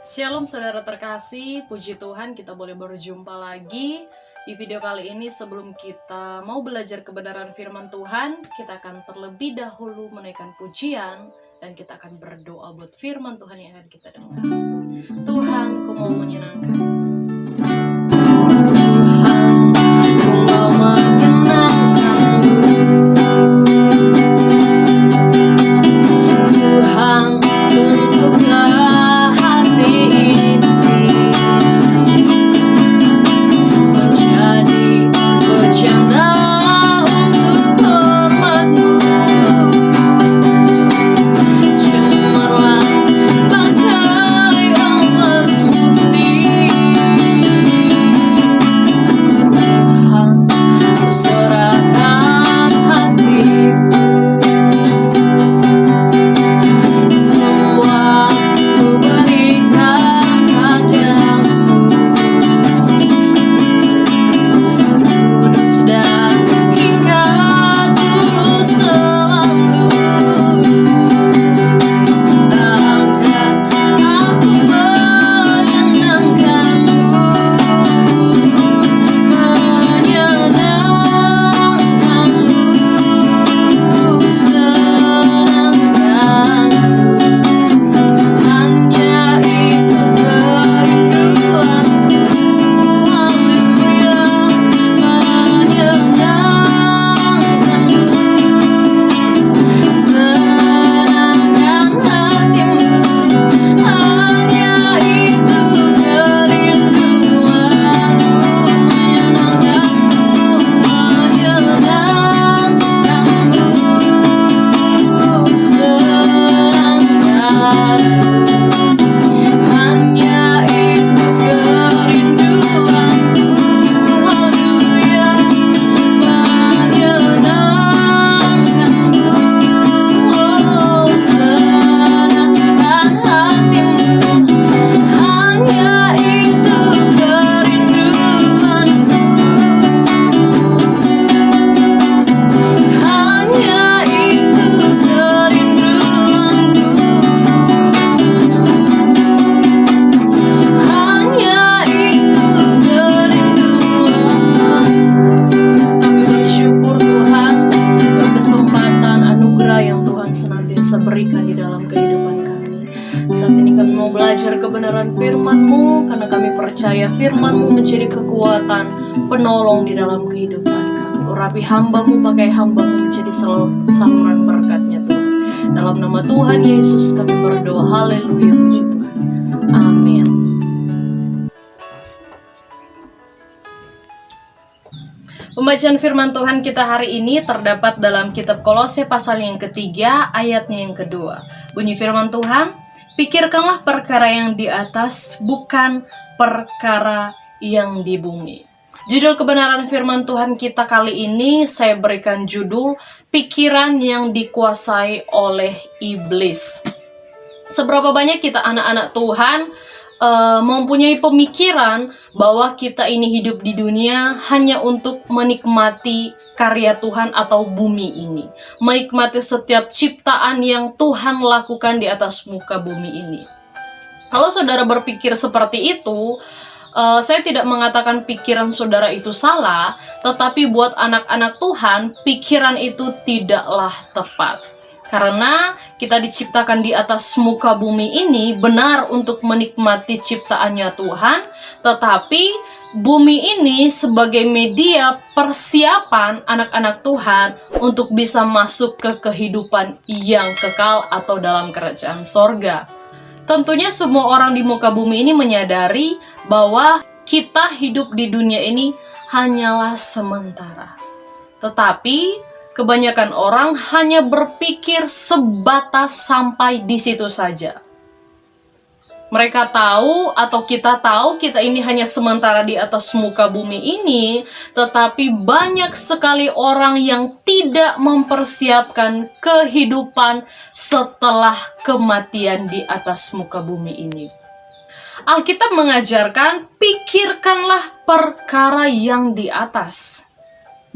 Shalom saudara terkasih, puji Tuhan kita boleh berjumpa lagi. Di video kali ini sebelum kita mau belajar kebenaran firman Tuhan, kita akan terlebih dahulu menaikkan pujian dan kita akan berdoa buat firman Tuhan yang akan kita dengar. Tuhan, ku mau menyenangkan. Kebenaran firman-Mu, karena kami percaya firman-Mu menjadi kekuatan penolong di dalam kehidupan kami. Urapi hamba-Mu, pakai hamba-Mu menjadi saluran berkat-Nya Tuhan. Dalam nama Tuhan Yesus kami berdoa, haleluya, puji Tuhan, amin. Pembacaan firman Tuhan kita hari ini terdapat dalam kitab Kolose pasal yang ketiga, ayatnya yang kedua. Bunyi firman Tuhan, pikirkanlah perkara yang di atas, bukan perkara yang di bumi. Judul kebenaran firman Tuhan kita kali ini saya berikan judul pikiran yang dikuasai oleh iblis. Seberapa banyak kita anak-anak Tuhan mempunyai pemikiran bahwa kita ini hidup di dunia hanya untuk menikmati karya Tuhan atau bumi ini, menikmati setiap ciptaan yang Tuhan lakukan di atas muka bumi ini. Kalau saudara berpikir seperti itu, saya tidak mengatakan pikiran saudara itu salah, tetapi buat anak-anak Tuhan, pikiran itu tidaklah tepat. Karena kita diciptakan di atas muka bumi ini benar untuk menikmati ciptaannya Tuhan, tetapi bumi ini sebagai media persiapan anak-anak Tuhan untuk bisa masuk ke kehidupan yang kekal atau dalam kerajaan sorga. Tentunya semua orang di muka bumi ini menyadari bahwa kita hidup di dunia ini hanyalah sementara. Tetapi kebanyakan orang hanya berpikir sebatas sampai di situ saja. Mereka tahu atau kita tahu kita ini hanya sementara di atas muka bumi ini, tetapi banyak sekali orang yang tidak mempersiapkan kehidupan setelah kematian di atas muka bumi ini. Alkitab mengajarkan, pikirkanlah perkara yang di atas,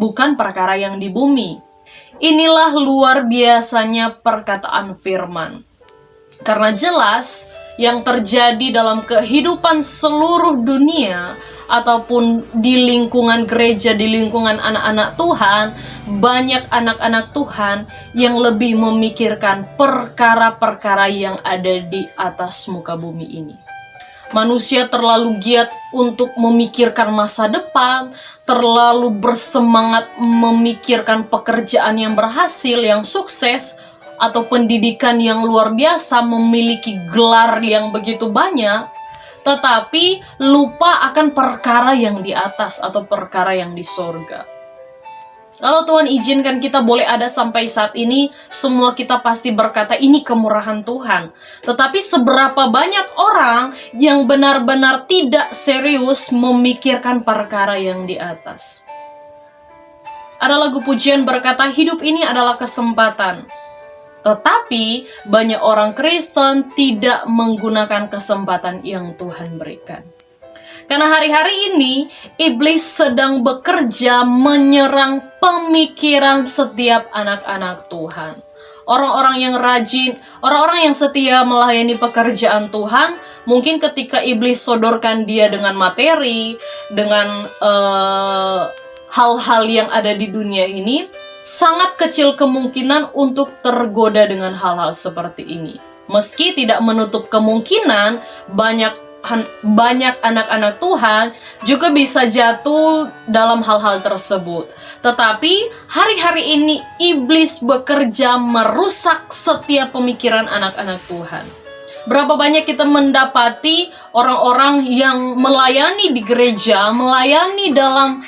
bukan perkara yang di bumi. Inilah luar biasanya perkataan firman. Karena jelas yang terjadi dalam kehidupan seluruh dunia ataupun di lingkungan gereja, di lingkungan anak-anak Tuhan, banyak anak-anak Tuhan yang lebih memikirkan perkara-perkara yang ada di atas muka bumi ini. Manusia terlalu giat untuk memikirkan masa depan, terlalu bersemangat memikirkan pekerjaan yang berhasil, yang sukses, atau pendidikan yang luar biasa, memiliki gelar yang begitu banyak, tetapi lupa akan perkara yang di atas atau perkara yang di sorga. Kalau Tuhan izinkan kita boleh ada sampai saat ini, semua kita pasti berkata ini kemurahan Tuhan. Tetapi seberapa banyak orang yang benar-benar tidak serius memikirkan perkara yang di atas. Ada lagu pujian berkata hidup ini adalah kesempatan. Tetapi banyak orang Kristen tidak menggunakan kesempatan yang Tuhan berikan. Karena hari-hari ini iblis sedang bekerja menyerang pemikiran setiap anak-anak Tuhan. Orang-orang yang rajin, orang-orang yang setia melayani pekerjaan Tuhan, mungkin ketika iblis sodorkan dia dengan materi, dengan hal-hal yang ada di dunia ini, sangat kecil kemungkinan untuk tergoda dengan hal-hal seperti ini. Meski tidak menutup kemungkinan banyak anak-anak Tuhan juga bisa jatuh dalam hal-hal tersebut. Tetapi hari-hari ini iblis bekerja merusak setiap pemikiran anak-anak Tuhan. Berapa banyak kita mendapati orang-orang yang melayani di gereja, melayani dalam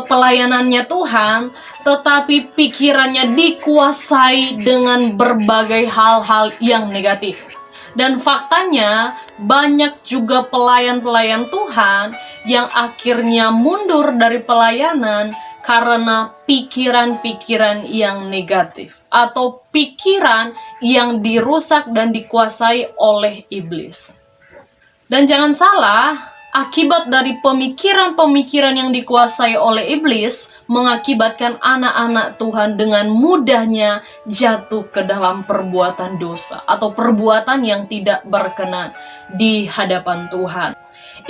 pelayanannya Tuhan, tetapi pikirannya dikuasai dengan berbagai hal-hal yang negatif. Dan faktanya banyak juga pelayan-pelayan Tuhan yang akhirnya mundur dari pelayanan karena pikiran-pikiran yang negatif atau pikiran yang dirusak dan dikuasai oleh iblis. Dan jangan salah, akibat dari pemikiran-pemikiran yang dikuasai oleh iblis mengakibatkan anak-anak Tuhan dengan mudahnya jatuh ke dalam perbuatan dosa atau perbuatan yang tidak berkenan di hadapan Tuhan.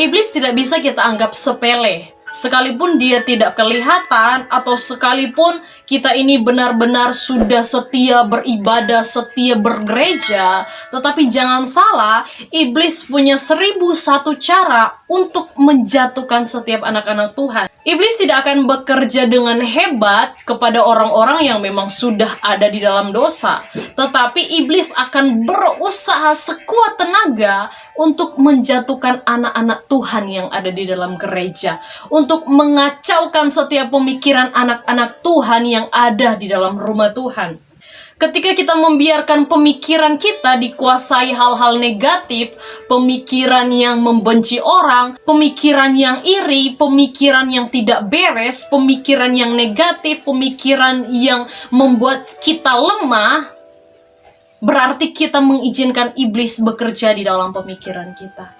Iblis tidak bisa kita anggap sepele, sekalipun dia tidak kelihatan atau sekalipun kita ini benar-benar sudah setia beribadah, setia bergereja, tetapi jangan salah, iblis punya 1001 cara untuk menjatuhkan setiap anak-anak Tuhan. Iblis tidak akan bekerja dengan hebat kepada orang-orang yang memang sudah ada di dalam dosa, tetapi iblis akan berusaha sekuat tenaga untuk menjatuhkan anak-anak Tuhan yang ada di dalam gereja, untuk mengacaukan setiap pemikiran anak-anak Tuhan yang ada di dalam rumah Tuhan. Ketika kita membiarkan pemikiran kita dikuasai hal-hal negatif, pemikiran yang membenci orang, pemikiran yang iri, pemikiran yang tidak beres, pemikiran yang negatif, pemikiran yang membuat kita lemah, berarti kita mengizinkan iblis bekerja di dalam pemikiran kita.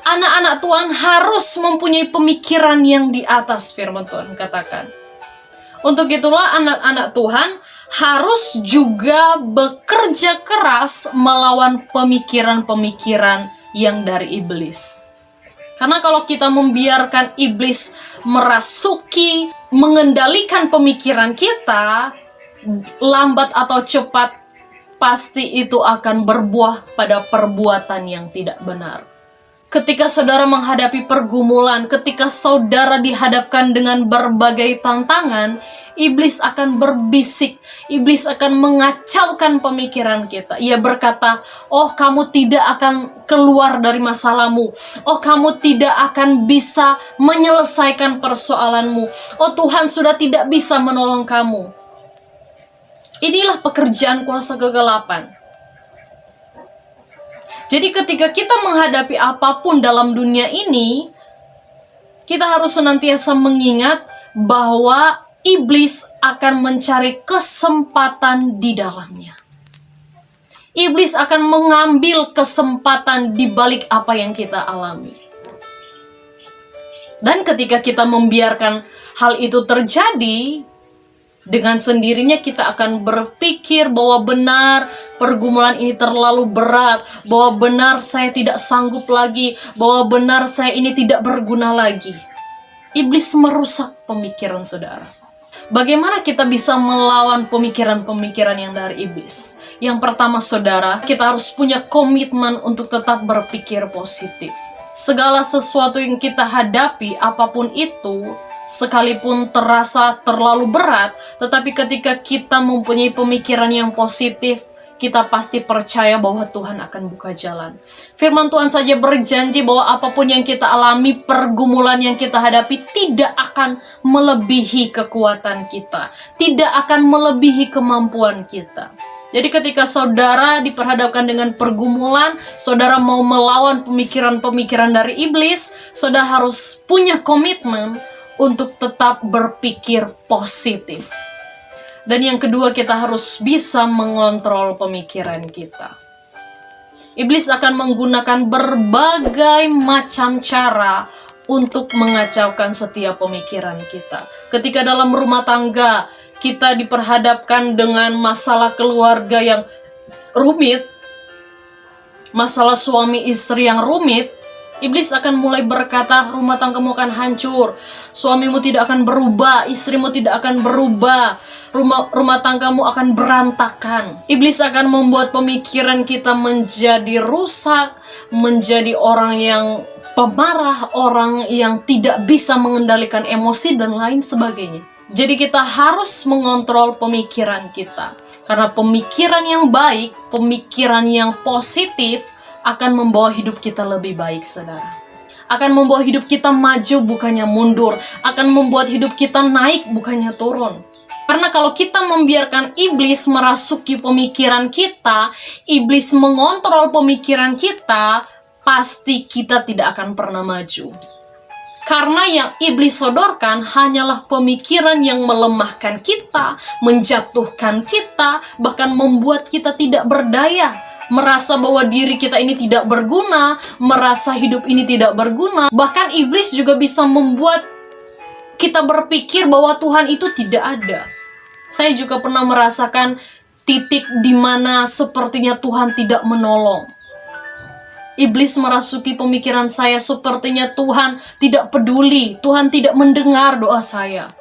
Anak-anak Tuhan harus mempunyai pemikiran yang di atas, firman Tuhan katakan. Untuk itulah anak-anak Tuhan harus juga bekerja keras melawan pemikiran-pemikiran yang dari iblis. Karena kalau kita membiarkan iblis merasuki, mengendalikan pemikiran kita, lambat atau cepat pasti itu akan berbuah pada perbuatan yang tidak benar. Ketika saudara menghadapi pergumulan, ketika saudara dihadapkan dengan berbagai tantangan, iblis akan berbisik, iblis akan mengacaukan pemikiran kita. Ia berkata, oh kamu tidak akan keluar dari masalahmu, oh kamu tidak akan bisa menyelesaikan persoalanmu, oh Tuhan sudah tidak bisa menolong kamu. Inilah pekerjaan kuasa kegelapan. Jadi ketika kita menghadapi apapun dalam dunia ini, kita harus senantiasa mengingat bahwa iblis akan mencari kesempatan di dalamnya. Iblis akan mengambil kesempatan di balik apa yang kita alami. Dan ketika kita membiarkan hal itu terjadi, dengan sendirinya kita akan berpikir bahwa benar pergumulan ini terlalu berat, bahwa benar saya tidak sanggup lagi, bahwa benar saya ini tidak berguna lagi. Iblis merusak pemikiran saudara. Bagaimana kita bisa melawan pemikiran-pemikiran yang dari iblis? Yang pertama saudara, kita harus punya komitmen untuk tetap berpikir positif. Segala sesuatu yang kita hadapi, apapun itu, sekalipun terasa terlalu berat, tetapi ketika kita mempunyai pemikiran yang positif, kita pasti percaya bahwa Tuhan akan buka jalan. Firman Tuhan saja berjanji bahwa apapun yang kita alami, pergumulan yang kita hadapi tidak akan melebihi kekuatan kita, tidak akan melebihi kemampuan kita. Jadi ketika saudara diperhadapkan dengan pergumulan, saudara mau melawan pemikiran-pemikiran dari iblis, saudara harus punya komitmen untuk tetap berpikir positif. Dan yang kedua, kita harus bisa mengontrol pemikiran kita. Iblis akan menggunakan berbagai macam cara untuk mengacaukan setiap pemikiran kita. Ketika dalam rumah tangga, kita diperhadapkan dengan masalah keluarga yang rumit, masalah suami istri yang rumit, iblis akan mulai berkata, rumah tanggamu akan hancur, suamimu tidak akan berubah, istrimu tidak akan berubah, rumah tanggamu akan berantakan. Iblis akan membuat pemikiran kita menjadi rusak, menjadi orang yang pemarah, orang yang tidak bisa mengendalikan emosi dan lain sebagainya. Jadi kita harus mengontrol pemikiran kita. Karena pemikiran yang baik, pemikiran yang positif akan membawa hidup kita lebih baik, saudara. Akan membawa hidup kita maju bukannya mundur. Akan membuat hidup kita naik bukannya turun. Karena kalau kita membiarkan iblis merasuki pemikiran kita, iblis mengontrol pemikiran kita, pasti kita tidak akan pernah maju. Karena yang iblis sodorkan hanyalah pemikiran yang melemahkan kita, menjatuhkan kita, bahkan membuat kita tidak berdaya, merasa bahwa diri kita ini tidak berguna, merasa hidup ini tidak berguna. Bahkan iblis juga bisa membuat kita berpikir bahwa Tuhan itu tidak ada. Saya juga pernah merasakan titik di mana sepertinya Tuhan tidak menolong. Iblis merasuki pemikiran saya, sepertinya Tuhan tidak peduli, Tuhan tidak mendengar doa saya.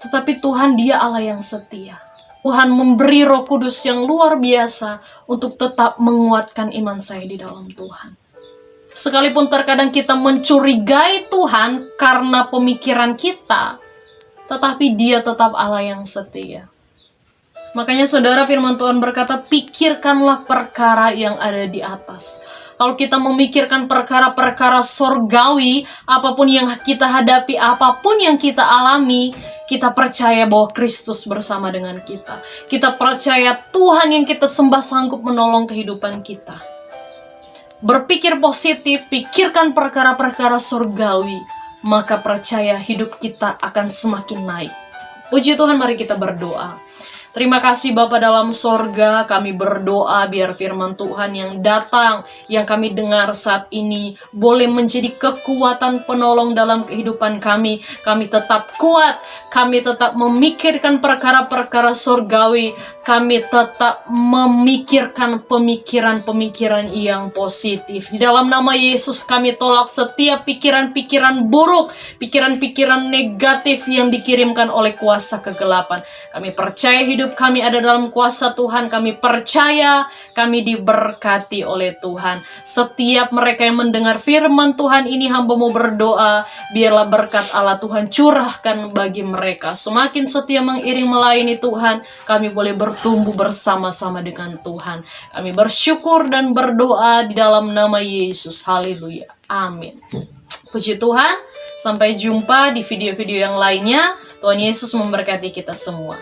Tetapi Tuhan, Dia Allah yang setia. Tuhan memberi Roh Kudus yang luar biasa untuk tetap menguatkan iman saya di dalam Tuhan. Sekalipun terkadang kita mencurigai Tuhan karena pemikiran kita, tetapi Dia tetap Allah yang setia. Makanya saudara, firman Tuhan berkata, pikirkanlah perkara yang ada di atas. Kalau kita memikirkan perkara-perkara sorgawi, apapun yang kita hadapi, apapun yang kita alami, kita percaya bahwa Kristus bersama dengan kita. Kita percaya Tuhan yang kita sembah sanggup menolong kehidupan kita. Berpikir positif, pikirkan perkara-perkara sorgawi, maka percaya hidup kita akan semakin naik. Puji Tuhan, mari kita berdoa. Terima kasih Bapa dalam sorga, kami berdoa biar firman Tuhan yang datang, yang kami dengar saat ini, boleh menjadi kekuatan penolong dalam kehidupan kami. Kami tetap kuat, kami tetap memikirkan perkara-perkara sorgawi, kami tetap memikirkan pemikiran-pemikiran yang positif. Di dalam nama Yesus kami tolak setiap pikiran-pikiran buruk, pikiran-pikiran negatif yang dikirimkan oleh kuasa kegelapan. Kami percaya hidup kami ada dalam kuasa Tuhan. Kami percaya kami diberkati oleh Tuhan. Setiap mereka yang mendengar firman Tuhan ini, hamba-Mu berdoa, biarlah berkat Allah Tuhan curahkan bagi mereka. Semakin setia mengiring melayani Tuhan, kami boleh bertumbuh bersama-sama dengan Tuhan. Kami bersyukur dan berdoa di dalam nama Yesus. Haleluya. Amin. Puji Tuhan. Sampai jumpa di video-video yang lainnya. Tuhan Yesus memberkati kita semua.